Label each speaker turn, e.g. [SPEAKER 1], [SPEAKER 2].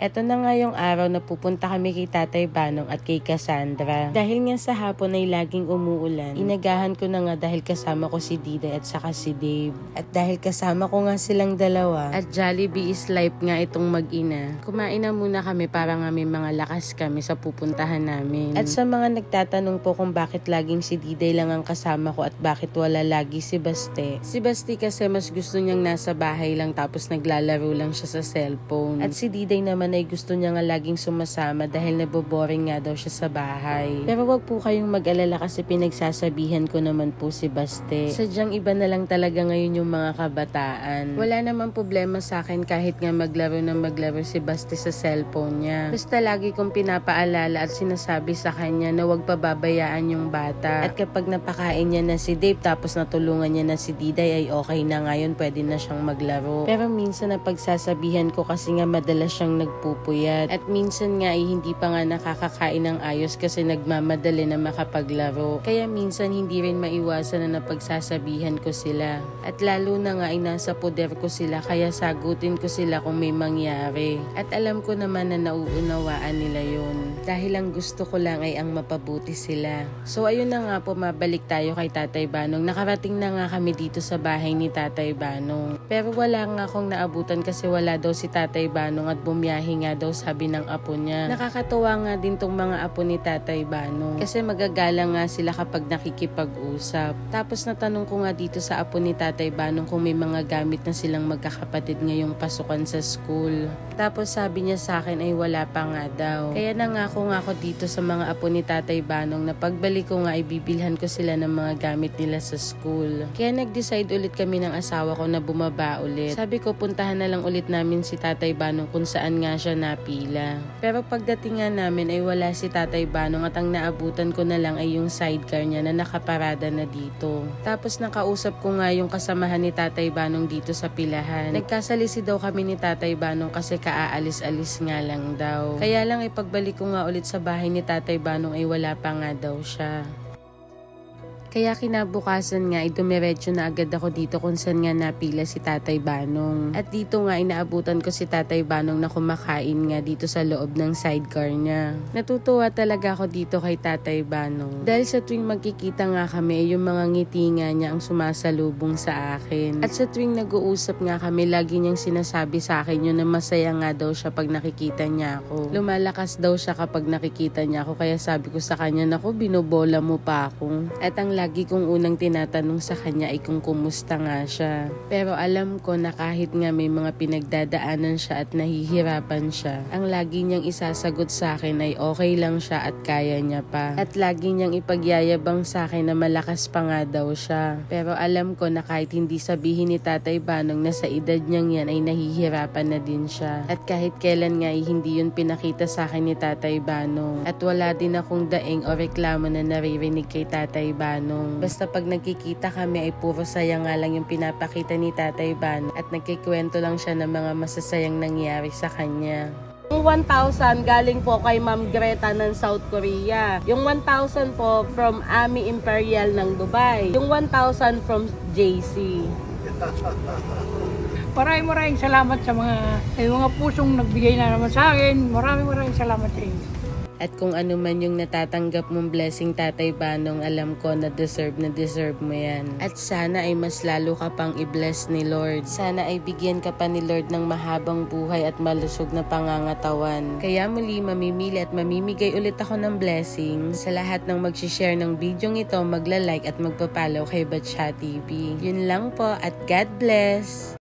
[SPEAKER 1] Eto na nga yung araw na pupunta kami kay Tatay Banong at kay Cassandra. Dahil nga sa hapon ay laging umuulan, inagahan ko na nga dahil kasama ko si Diday at saka si Dave. At dahil kasama ko nga silang dalawa at Jollibee is life nga itong mag-ina, kumain na muna kami para nga may mga lakas kami sa pupuntahan namin. At sa mga nagtatanong po kung bakit laging si Diday lang ang kasama ko at bakit wala lagi si Basti. Si Basti kasi mas gusto niyang nasa bahay lang tapos naglalaro lang siya sa cellphone. At si Diday naman ay gusto niya nga laging sumasama dahil naboboring nga daw siya sa bahay. Pero wag po kayong mag-alala kasi pinagsasabihan ko naman po si Basti. Sadyang iba na lang talaga ngayon yung mga kabataan. Wala naman problema sa akin kahit nga maglaro si Basti sa cellphone niya. Basta lagi kong pinapaalala at sinasabi sa kanya na wag pababayaan yung bata. At kapag napakain niya na si Dave tapos natulungan niya na si Diday ay okay na ngayon, pwede na siyang maglaro. Pero minsan na pagsasabihan ko kasi nga madalas siyang nagpupuyat. At minsan nga ay hindi pa nga nakakakain ng ayos kasi nagmamadali na makapaglaro. Kaya minsan hindi rin maiwasan na napagsasabihan ko sila. At lalo na nga ay nasa poder ko sila kaya sagutin ko sila kung may mangyari. At alam ko naman na nauunawaan nila yun. Dahil ang gusto ko lang ay ang mapabuti sila. So ayun na nga po, mabalik tayo kay Tatay Banong. Nakarating na nga kami dito sa bahay ni Tatay Banong. Pero wala nga akong naabutan kasi wala daw si Tatay Banong at bumiyahe nga daw sabi ng apo niya. Nakakatuwa nga din tong mga apo ni Tatay Banong kasi magagalang nga sila kapag nakikipag-usap. Tapos natanong ko nga dito sa apo ni Tatay Banong kung may mga gamit na silang magkakapatid ngayong pasukan sa school. Tapos sabi niya sa akin ay wala pa nga daw. Kaya nangako nga ako dito sa mga apo ni Tatay Banong na pagbalik ko nga ay bibilhan ko sila ng mga gamit nila sa school. Kaya nag-decide ulit kami ng asawa ko na bumaba ulit. Sabi ko puntahan na lang ulit namin si Tatay Banong kung saan nga siya napila. Pero pagdating nga namin ay wala si Tatay Banong at ang naabutan ko na lang ay yung sidecar niya na nakaparada na dito. Tapos nakausap ko nga yung kasamahan ni Tatay Banong dito sa pilahan. Nagkasalisi daw kami ni Tatay Banong kasi kaaalis-alis nga lang daw. Kaya lang ipagbalik ko nga ulit sa bahay ni Tatay Banong ay wala pa nga daw siya. Kaya kinabukasan nga ay dumiretso na agad ako dito kung saan nga napila si Tatay Banong. At dito nga inaabutan ko si Tatay Banong na kumakain nga dito sa loob ng sidecar niya. Natutuwa talaga ako dito kay Tatay Banong. Dahil sa tuwing magkikita nga kami ay yung mga ngiti nga niya ang sumasalubong sa akin. At sa tuwing nag-uusap nga kami, lagi niyang sinasabi sa akin yun na masaya nga daw siya pag nakikita niya ako. Lumalakas daw siya kapag nakikita niya ako kaya sabi ko sa kanya, naku, binobola mo pa ako. At ang lagi kong unang tinatanong sa kanya ay kung kumusta nga siya. Pero alam ko na kahit nga may mga pinagdadaanan siya at nahihirapan siya, ang lagi niyang isasagot sa akin ay okay lang siya at kaya niya pa. At lagi niyang ipagyayabang sa akin na malakas pa nga daw siya. Pero alam ko na kahit hindi sabihin ni Tatay Banong na sa edad niyang yan ay nahihirapan na din siya. At kahit kailan nga ay hindi yun pinakita sa akin ni Tatay Banong. At wala din akong daing o reklamo na naririnig kay Tatay Banong. Basta pag nagkikita kami ay puro saya nga lang yung pinapakita ni Tatay Banong at nagkikwento lang siya ng mga masasayang nangyari sa kanya. Yung 1,000 galing po kay Ma'am Greta ng South Korea. Yung 1,000 po from Ami Imperial ng Dubai. Yung 1,000 from JC.
[SPEAKER 2] Maraming salamat sa mga pusong nagbigay na naman sa akin. Maraming salamat sa inyo.
[SPEAKER 1] At kung ano man yung natatanggap mong blessing, Tatay Banong, alam ko na deserve mo yan. At sana ay mas lalo ka pang i-bless ni Lord. Sana ay bigyan ka pa ni Lord ng mahabang buhay at malusog na pangangatawan. Kaya muli mamimili at mamimigay ulit ako ng blessing sa lahat ng mag-share ng video ito, magla-like at magpa-follow kay Batcha TV. Yun lang po at God bless!